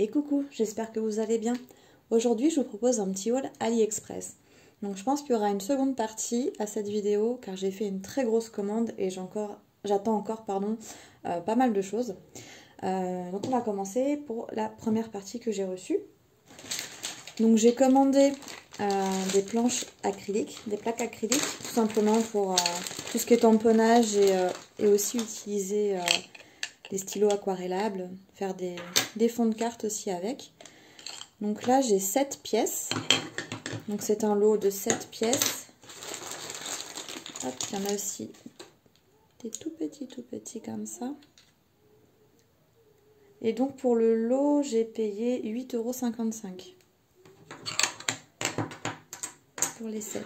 Et coucou, j'espère que vous allez bien. Aujourd'hui, je vous propose un petit haul AliExpress. Donc je pense qu'il y aura une seconde partie à cette vidéo car j'ai fait une très grosse commande et j'attends encore pas mal de choses. Donc on va commencer pour la première partie que j'ai reçue. Donc j'ai commandé des planches acryliques, des plaques acryliques, tout simplement pour tout ce qui est tamponnage et aussi utiliser des stylos aquarellables, faire des fonds de cartes aussi avec. Donc là j'ai 7 pièces, donc c'est un lot de 7 pièces. Hop, il y en a aussi des tout petits comme ça. Et donc pour le lot j'ai payé 8,55 € pour les 7.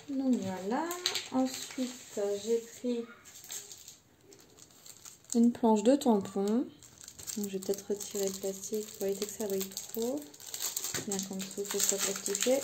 Donc voilà, ensuite j'ai pris une planche de tampons. Donc je vais peut-être retirer le plastique pour éviter que ça brille trop. Bien qu'en dessous ce soit plastifié.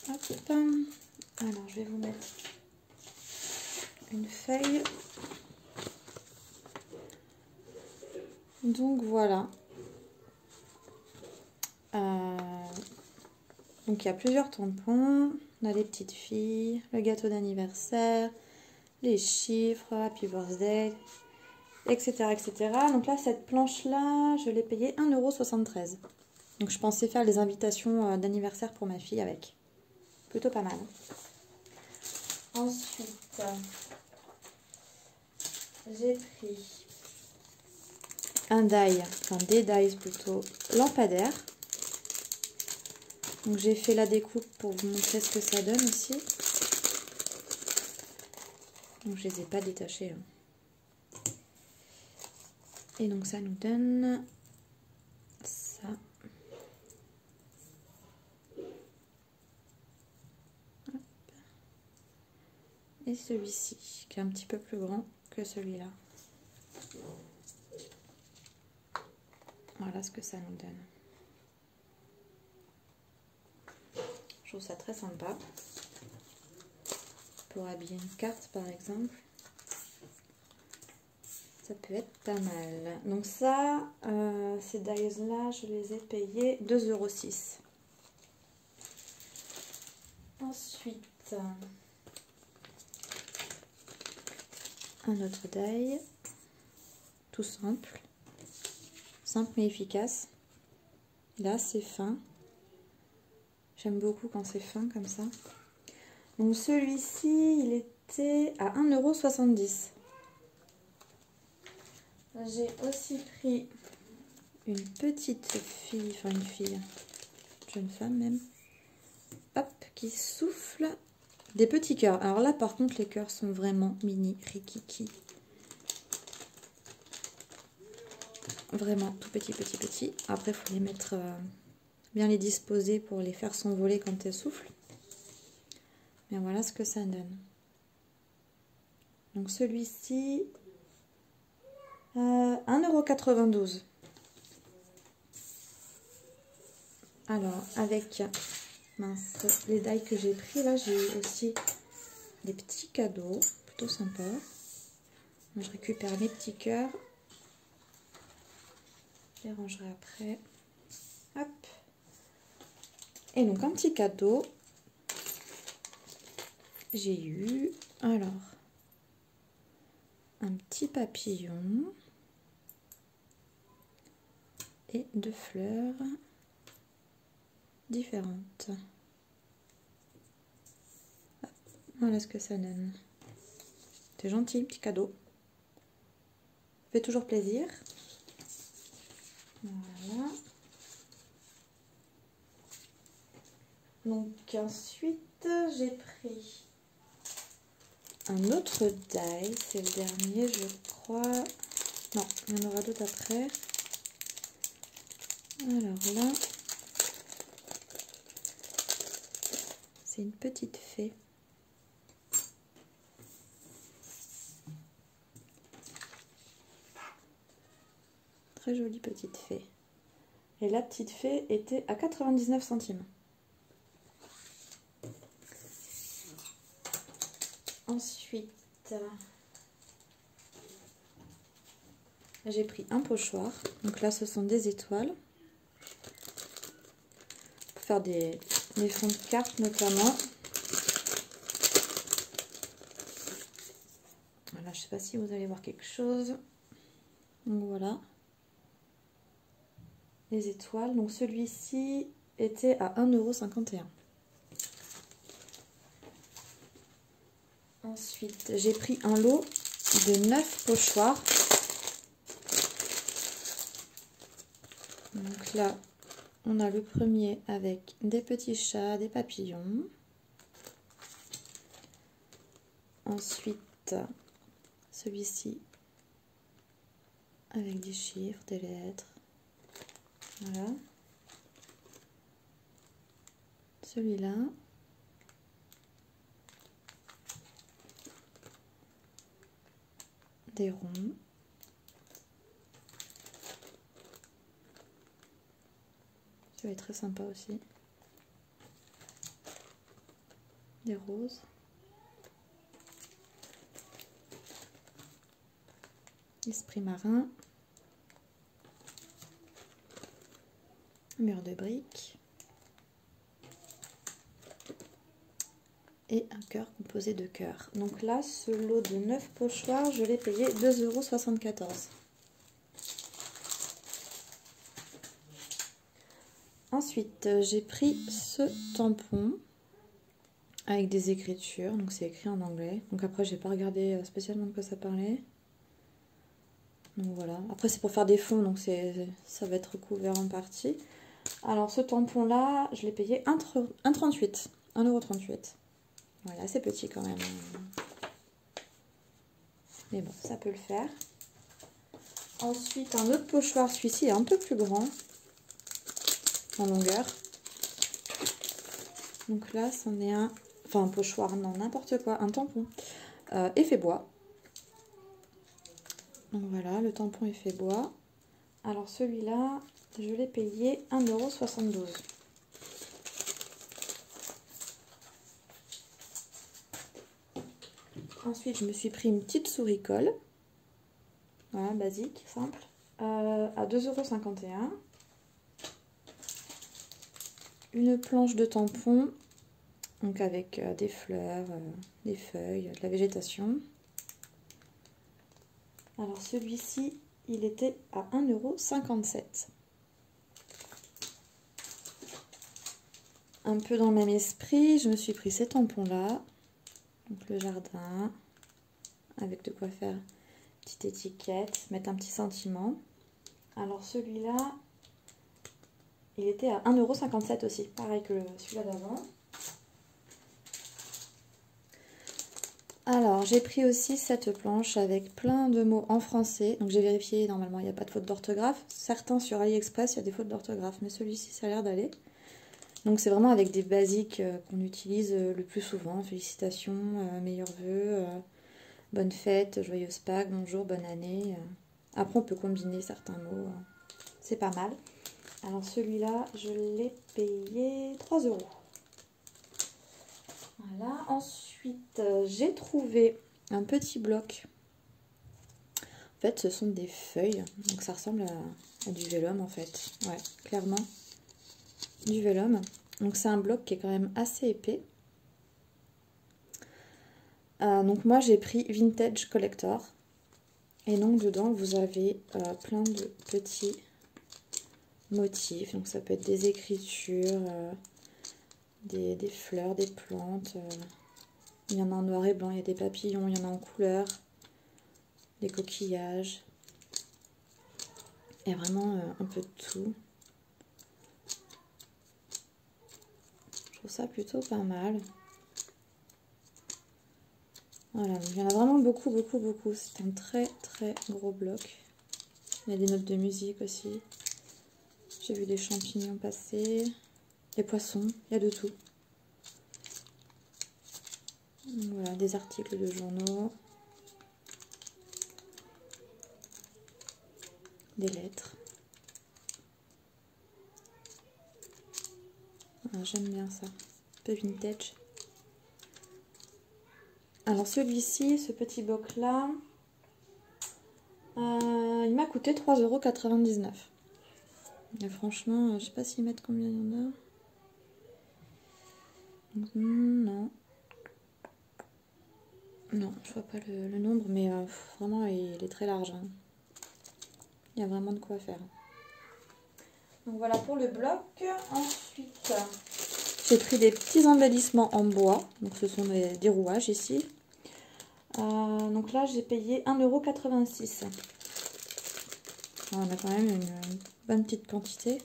Hop. Alors je vais vous mettre une feuille. Donc voilà. Donc il y a plusieurs tampons. On a les petites filles, le gâteau d'anniversaire, les chiffres, Happy Birthday, etc., etc. Donc là, cette planche-là, je l'ai payée 1,73 €. Donc je pensais faire les invitations d'anniversaire pour ma fille avec. Plutôt pas mal. Ensuite, j'ai pris un die, enfin des dies plutôt, lampadaires. Donc j'ai fait la découpe pour vous montrer ce que ça donne aussi. Donc je les ai pas détachés. Et donc ça nous donne ça. Hop. Et celui-ci, qui est un petit peu plus grand que celui-là. Voilà ce que ça nous donne. Je trouve ça très sympa. Pour habiller une carte par exemple. Ça peut être pas mal. Donc ça, ces dies là, je les ai payés 2,06 €. Ensuite, un autre die. Tout simple. Simple mais efficace. Là, c'est fin. J'aime beaucoup quand c'est fin comme ça. Donc celui-ci, il était à 1,70 €. J'ai aussi pris une petite fille, enfin une fille, jeune femme même, hop, qui souffle des petits cœurs. Alors là, par contre, les cœurs sont vraiment mini, rikiki. Vraiment tout petit. Après, il faut les mettre, bien les disposer pour les faire s'envoler quand elles soufflent. Mais voilà ce que ça donne. Donc celui-ci, 1,92 €. Alors, avec les dies que j'ai pris, là, j'ai aussi des petits cadeaux, plutôt sympa. Je récupère mes petits cœurs. Je les rangerai après. Hop. Et donc, un petit cadeau. J'ai eu, alors, un petit papillon et 2 fleurs différentes. Voilà ce que ça donne. C'est gentil, petit cadeau. Fait toujours plaisir. Voilà. Donc ensuite, j'ai pris un autre die. C'est le dernier, je crois. Non, il y en aura d'autres après. Alors là, c'est une petite fée. Très jolie petite fée. Et la petite fée était à 99 centimes. Ensuite, j'ai pris un pochoir. Donc là, ce sont des étoiles. Pour faire des fonds de cartes notamment. Voilà, je ne sais pas si vous allez voir quelque chose. Donc voilà. Les étoiles. Donc celui-ci était à 1,51 €. Ensuite, j'ai pris un lot de 9 pochoirs. Donc là, on a le premier avec des petits chats, des papillons. Ensuite, celui-ci avec des chiffres, des lettres. Voilà. Celui-là. Des ronds. Ça va être très sympa aussi. Des roses. Esprit marin. Mur de briques. Et un cœur composé de cœurs. Donc là, ce lot de 9 pochoirs, je l'ai payé 2,74 €. Ensuite, j'ai pris ce tampon avec des écritures. Donc c'est écrit en anglais. Donc après, j'ai pas regardé spécialement de quoi ça parlait. Donc voilà. Après, c'est pour faire des fonds, donc ça va être recouvert en partie. Alors ce tampon-là, je l'ai payé 1,38 €. Voilà, c'est petit quand même. Mais bon, ça peut le faire. Ensuite, un autre pochoir, celui-ci est un peu plus grand en longueur. Donc là, c'en est un, enfin un pochoir, non, n'importe quoi, un tampon. Effet bois. Donc voilà, le tampon effet bois. Alors celui-là, je l'ai payé 1,72 €. Ensuite, je me suis pris une petite souris colle. Voilà, basique, simple. À 2,51 €. Une planche de tampon, donc avec des fleurs, des feuilles, de la végétation. Alors celui-ci, il était à 1,57 €. Un peu dans le même esprit, je me suis pris ces tampons-là. Donc le jardin, avec de quoi faire une petite étiquette, mettre un petit sentiment. Alors celui-là, il était à 1,57 € aussi, pareil que celui-là d'avant. Alors j'ai pris aussi cette planche avec plein de mots en français. Donc j'ai vérifié, normalement il n'y a pas de faute d'orthographe. Certains sur AliExpress, il y a des fautes d'orthographe, mais celui-ci ça a l'air d'aller. Donc c'est vraiment avec des basiques qu'on utilise le plus souvent. Félicitations, meilleurs vœux, bonne fête, joyeuse Pâques, bonjour, bonne année. Après on peut combiner certains mots, c'est pas mal. Alors celui-là, je l'ai payé 3 €. Voilà, ensuite j'ai trouvé un petit bloc. En fait ce sont des feuilles, donc ça ressemble à du vélum en fait. Ouais, clairement. Du vélum. Donc c'est un bloc qui est quand même assez épais. Donc moi j'ai pris Vintage Collector. Et donc dedans vous avez plein de petits motifs. Donc ça peut être des écritures, des fleurs, des plantes. Il y en a en noir et blanc, il y a des papillons, il y en a en couleur, des coquillages. Il y a vraiment un peu de tout. Je trouve ça plutôt pas mal. Voilà, donc il y en a vraiment beaucoup, beaucoup, beaucoup. C'est un très, très gros bloc. Il y a des notes de musique aussi. J'ai vu des champignons passer. Des poissons, il y a de tout. Voilà, des articles de journaux. Des lettres. Ah, j'aime bien ça. Un peu vintage. Alors celui-ci, ce petit bloc-là, Il m'a coûté 3,99 €. Et franchement, je sais pas s'ils mettent combien il y en a. Non. Non, je vois pas le nombre, mais vraiment, il est très large. Hein. Il y a vraiment de quoi faire. Donc voilà pour le bloc. Ensuite, j'ai pris des petits embellissements en bois. Donc ce sont des rouages ici. Donc là, j'ai payé 1,86 €. On a quand même une bonne petite quantité.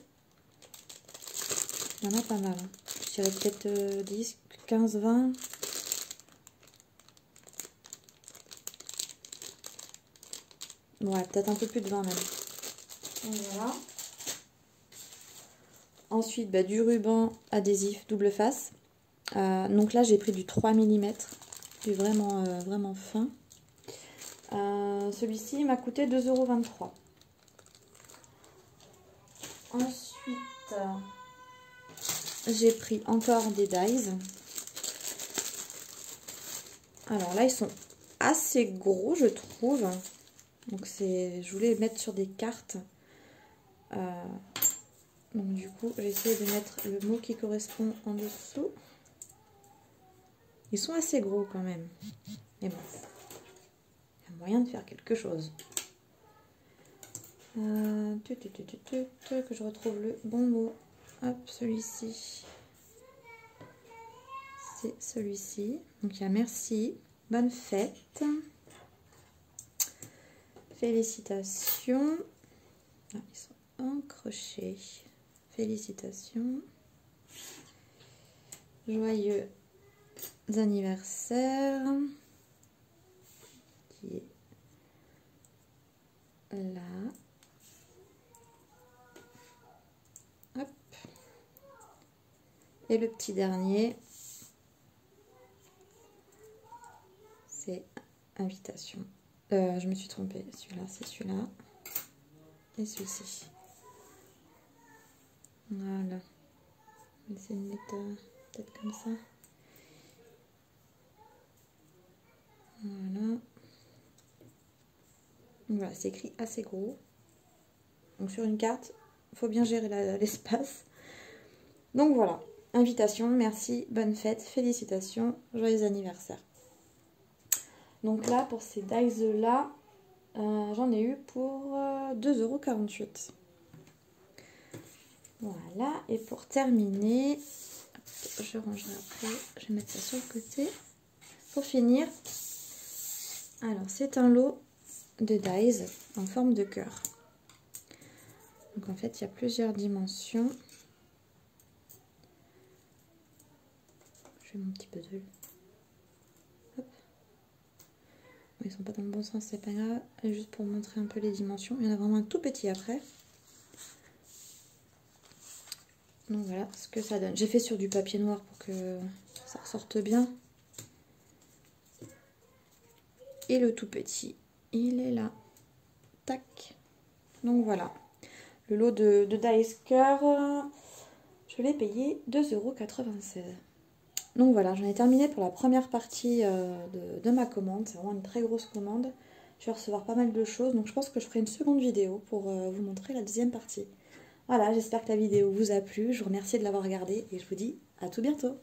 Il y en a pas mal. Hein. Je dirais peut-être 10, 15, 20. Ouais, peut-être un peu plus de 20 même. Donc voilà. Ensuite, du ruban adhésif double face. Donc là, j'ai pris du 3 mm. Du vraiment, vraiment fin. Celui-ci m'a coûté 2,23 €. Ensuite, j'ai pris encore des dies. Alors là, ils sont assez gros, je trouve. Donc je voulais les mettre sur des cartes. Donc du coup, j'ai essayé de mettre le mot qui correspond en dessous. Ils sont assez gros quand même. Mais bon, il y a moyen de faire quelque chose. Que je retrouve le bon mot. Hop, celui-ci. C'est celui-ci. Donc il y a merci, bonne fête, félicitations. Ah, ils sont en crochet. Félicitations. Joyeux anniversaire. Qui est là. Hop. Et le petit dernier, c'est invitation. Je me suis trompée. Celui-là, c'est celui-là. Et celui-ci. Voilà. On va essayer de mettre peut-être comme ça. Voilà. Voilà, c'est écrit assez gros. Donc sur une carte, il faut bien gérer l'espace. Donc voilà. Invitation, merci, bonne fête, félicitations, joyeux anniversaire. Donc là, pour ces dies-là, j'en ai eu pour 2,48 €. Voilà, et pour terminer, je rangerai après, je vais mettre ça sur le côté. Pour finir, alors c'est un lot de dies en forme de cœur. Donc en fait, il y a plusieurs dimensions. Je mets mon petit puzzle. Hop. Ils sont pas dans le bon sens, c'est pas grave. Et juste pour montrer un peu les dimensions. Il y en a vraiment un tout petit après. Donc voilà ce que ça donne. J'ai fait sur du papier noir pour que ça ressorte bien. Et le tout petit, il est là. Tac. Donc voilà. Le lot de dies cœur, je l'ai payé 2,96 €. Donc voilà, j'en ai terminé pour la première partie de ma commande. C'est vraiment une très grosse commande. Je vais recevoir pas mal de choses. Donc je pense que je ferai une seconde vidéo pour vous montrer la deuxième partie. Voilà, j'espère que la vidéo vous a plu. Je vous remercie de l'avoir regardée et je vous dis à tout bientôt.